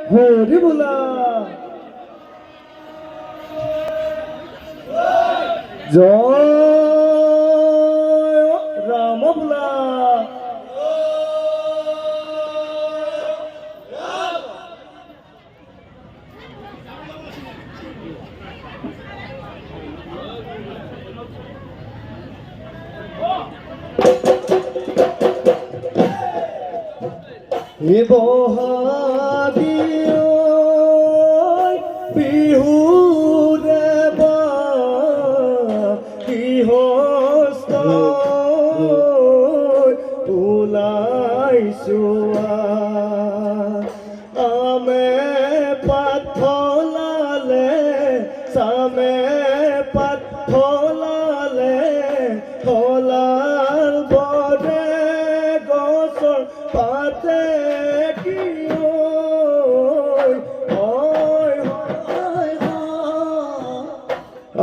হৰি বোলা জয় ৰাম বোলা হে বহাগী বিহু দেৱা গৃহস্থ ওলাইছো আমে পাত ফলালে চামে পাত ফলালে ফলাল বৰে গছৰ পাতে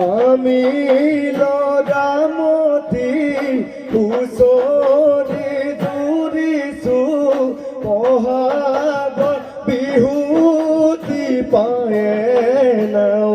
আমি লগামতি হুঁচৰি জুৰিছো বহাগৰ বিহুতি পায়ে নাও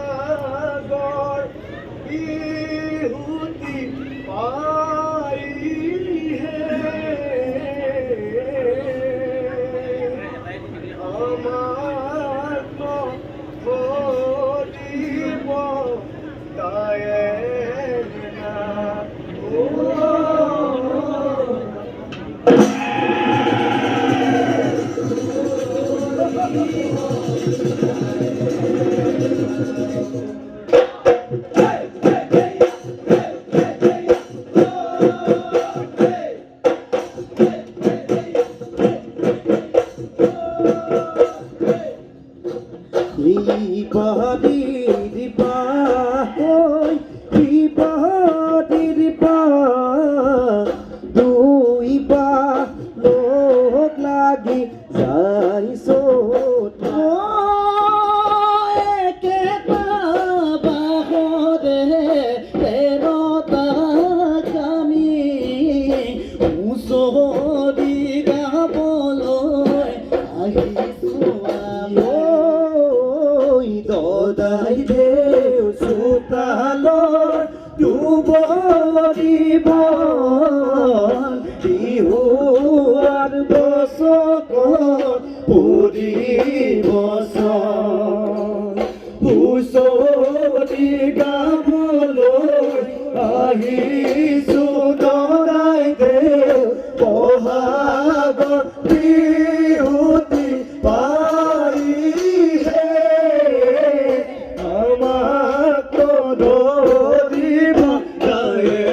বহাগৰ বিহুতি পাইহে আমাক ভৰিব তায়ে বিহুৰ বছৰ পুৰি বছৰ হুঁচৰি গাবলৈ আহিছো দৰাই দেউ বহাগৰ বিহুতি পাইহে আমাক ধৰিব তায়ে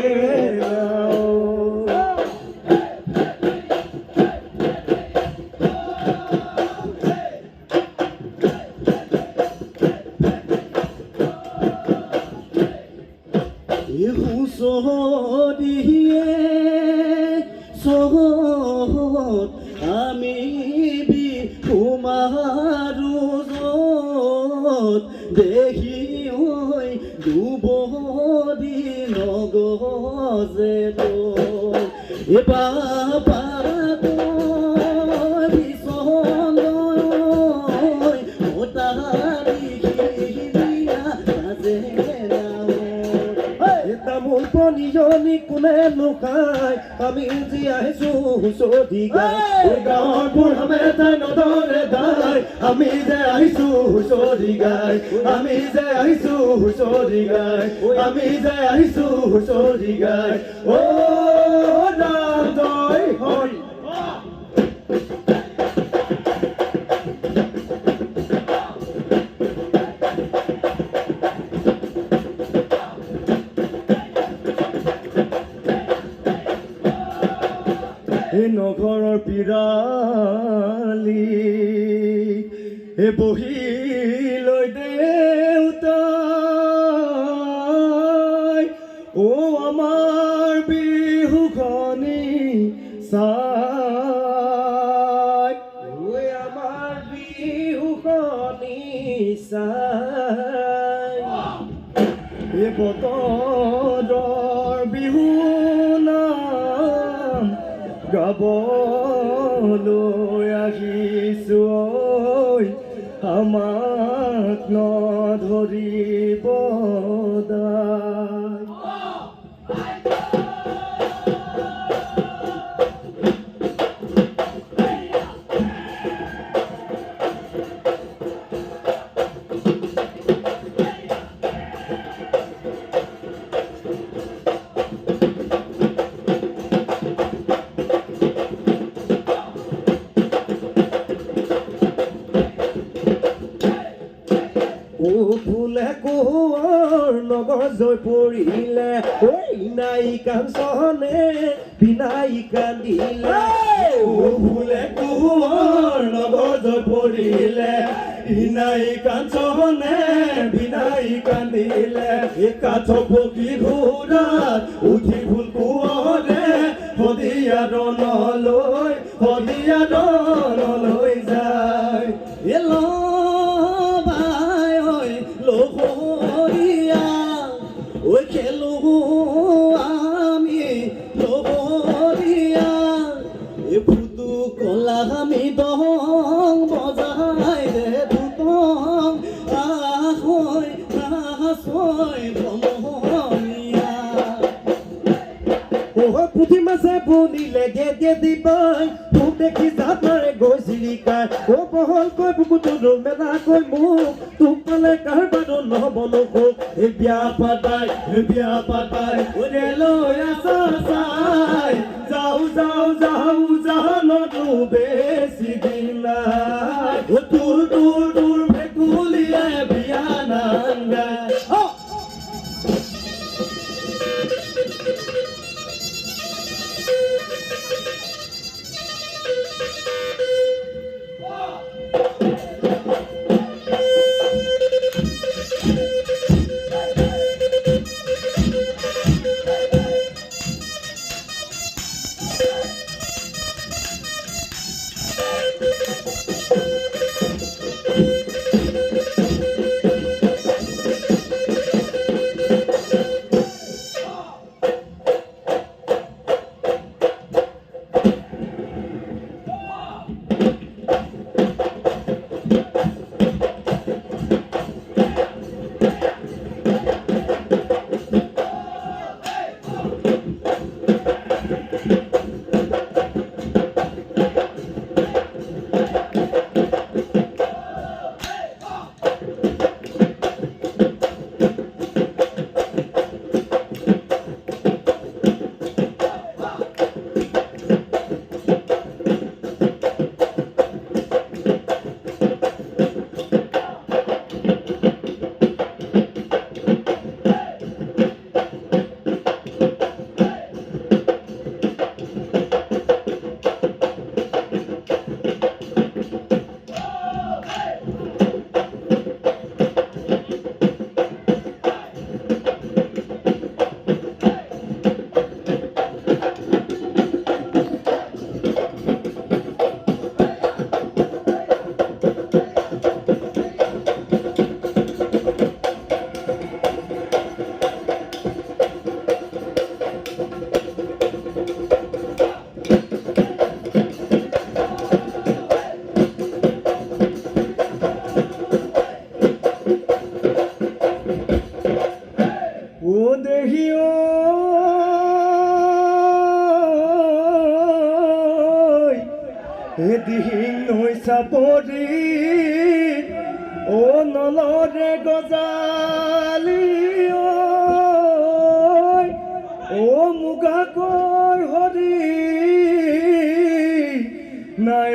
হুঁচৰিয়ে চহৰত আমি বিহু মাৰো য'ত দেখি ঐ দুবৰি নগজে তোৰ বাবা নিজনী কোনে লুকাই আমি যি আহিছো হুঁচৰি গাই গাঁৱৰ বুঢ়ামে তাই নদৰে দাই আমি যে আহিছো হুঁচৰি গাই আমি যে আহিছো হুঁচৰি গাই আমি যে আহিছো হুঁচৰি গাই অ ৰাম জয় হৰি নগৰৰ পিৰালি বহি লৈ দেউতাই অ আমাৰ বিহুখনি চাই ঐ আমাৰ বিহুখনি চাই বতৰৰ বিহু গাবলৈ আহিছো আমাক নধৰিব দায় ফুলে কোঁৱৰ নগৰ জয় পৰিলে নাই কাঞ্চনে বিনাই কান্দিলে ফুলে কোঁৱৰ নগৰ জয় পৰিলে বিনাই কাঞ্চনে বিনাই কান্দিলে কাঠ পকি ঘোঁৰাত উঠি ফুল কোঁৱৰে শদিয়া ৰনলৈ যায় লহৰীয়া ঐ খেলো আমি লহৰীয়া এই ফুটু কলা আমি দং বজাই দে দুটং আহৈ ভ্ৰমণীয়া পুঠি মাছে বনিলে গে দিবাই তোক দেখি জাত মাৰে গৈ চিৰিকাই বহলকৈ বুকুটো মেলাকৈ মোক তোক পালে কাৰবাৰো নহ'ব নোখোক বিয়া পাতাই লৈ আছা চাই যাওঁ জানতো বেছি দিন নাই তোৰ ভেকুলীয়ে বিয়া নাংগাই ও দেহিও এদিন হৈছা পৰি ও নলৰে গজালি ও মুগাকৰ হৰি নাই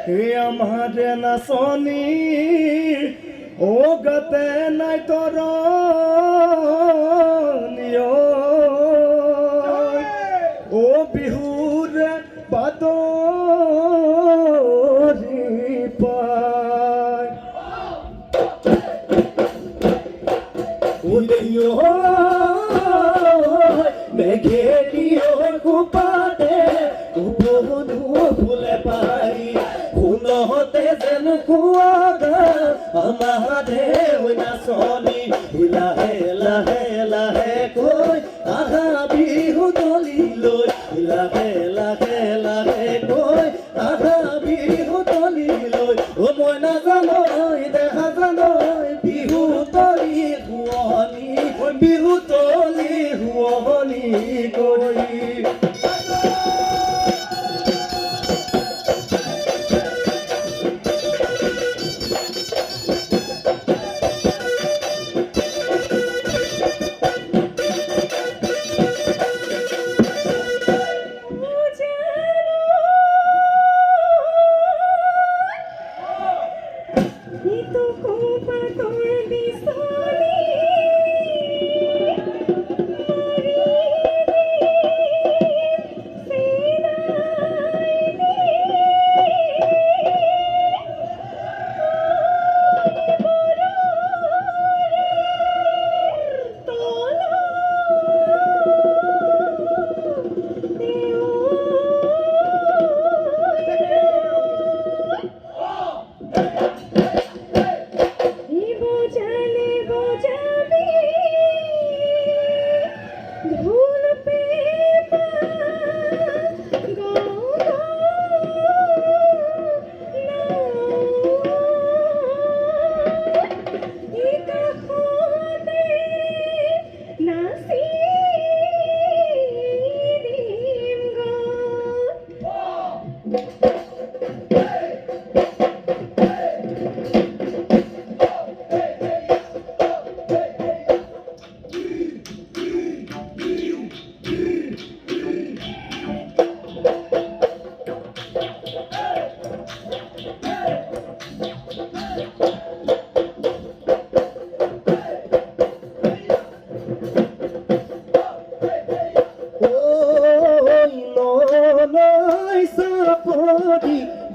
হে আমাৰে নাচনী ও গাতে নাই তৰ ও বিহুৰে বাতৰি পায় মেঘেলিও কোপাতে উপবধু ফুলে পাৰি শুনতে যেন কুৱাগা আমাৰে নাচনী লাহে লাহে লাহে কৈ আহা বিহু তলিলৈ লাহে লাহে লাহে কৈ আহা বিহু তলিলৈ ও মই নাজানৈ দেখা জানৈ বিহু তলি শুৱনি বিহু তলি শুৱনি কৰি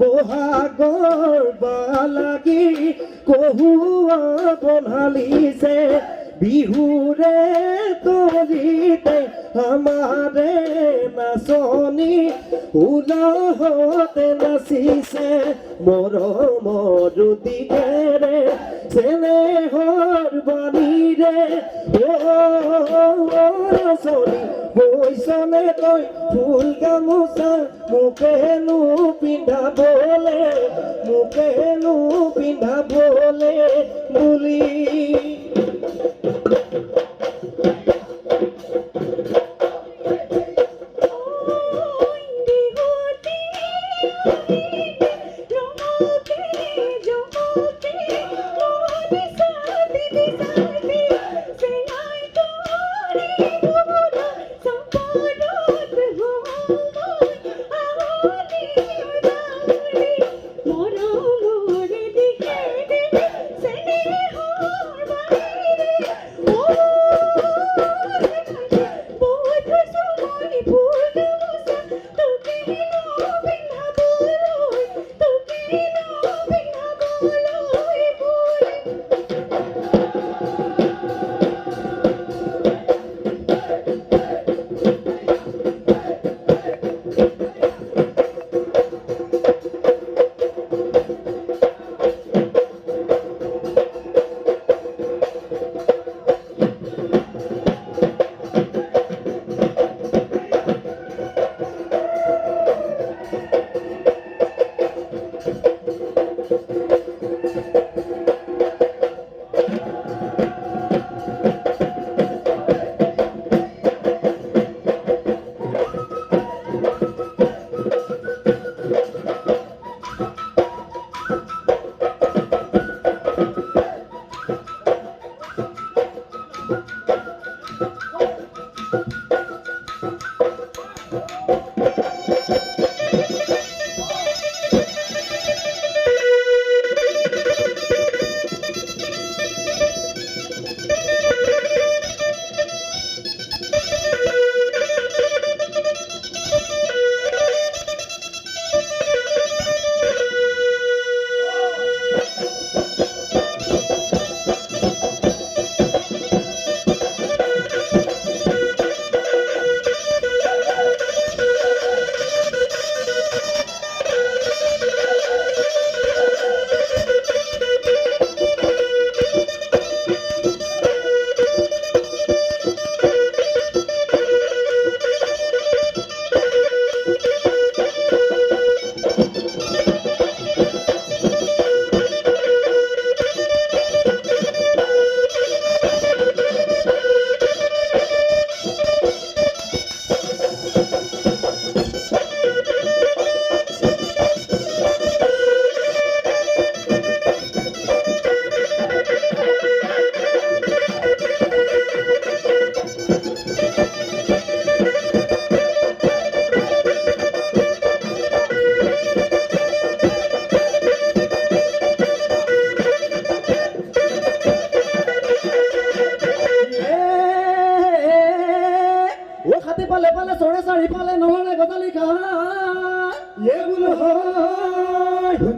বহাগৰ বালাগি কহুৱা বনালিছে বিহুৰে তলিতে আমাৰে নাচনী উলাহতে নাচিছে মৰমৰ দিগেৰে চেনেহৰ বাণীৰে নাচনী বৈচনে তই ফুল গামোচা মোকেনো পিন্ধাবলে বুলি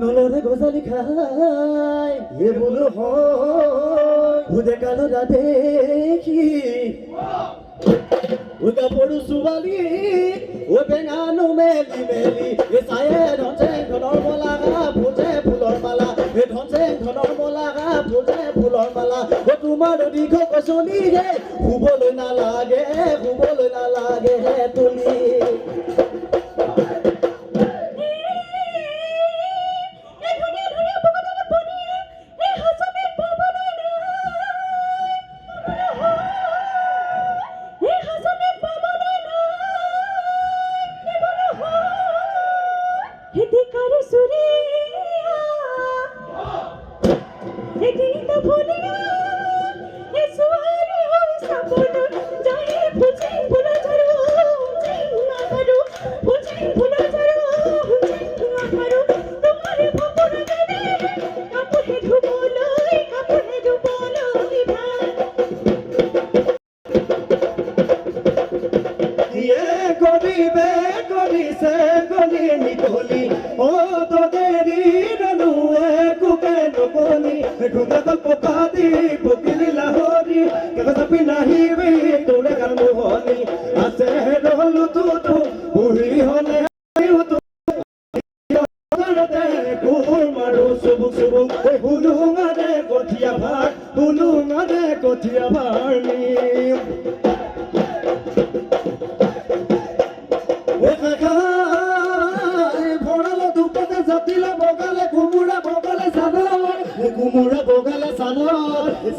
নলরে গজালি খাই এ বলো হয় ভুদে কালো দেখি ও কাপড় সুবালি ও বেঙানো মেলি মেলি এ চায়ে ধনচেং ধনৰ মলা ফুজে ফুলৰ মালা এ ধনচেং ধনৰ মলা ফুজে ফুলৰ মালা ও তোমাৰ দীঘ কচলি হে শুবলৈ নালাগে তুলি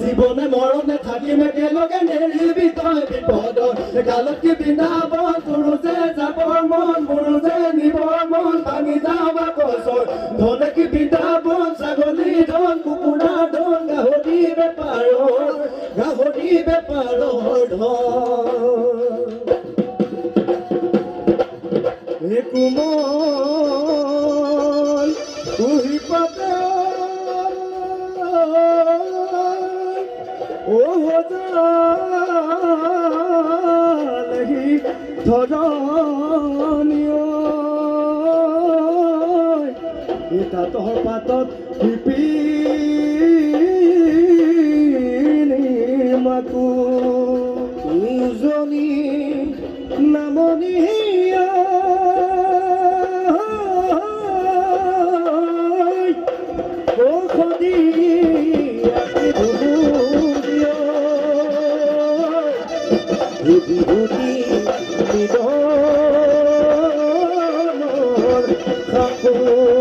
জীবনে মৰণে থাকিমে কেলগে নেৰিবি তই বিপদত গালত কি বিন্দাব তোৰো যে যাবৰ মন মোৰো যে নিবৰ মন ভাঙি যাবা কচৰ ধনে কি বিন্দাব ছাগলী ধন কুকুৰা ধন গাহৰি বেপাৰৰ ধন কোমল কুহি পাতে এটা তোৰ পাতত মাকু দুজনী নামনি ঔষধি বিহুতি নিধনৰ আহিছো।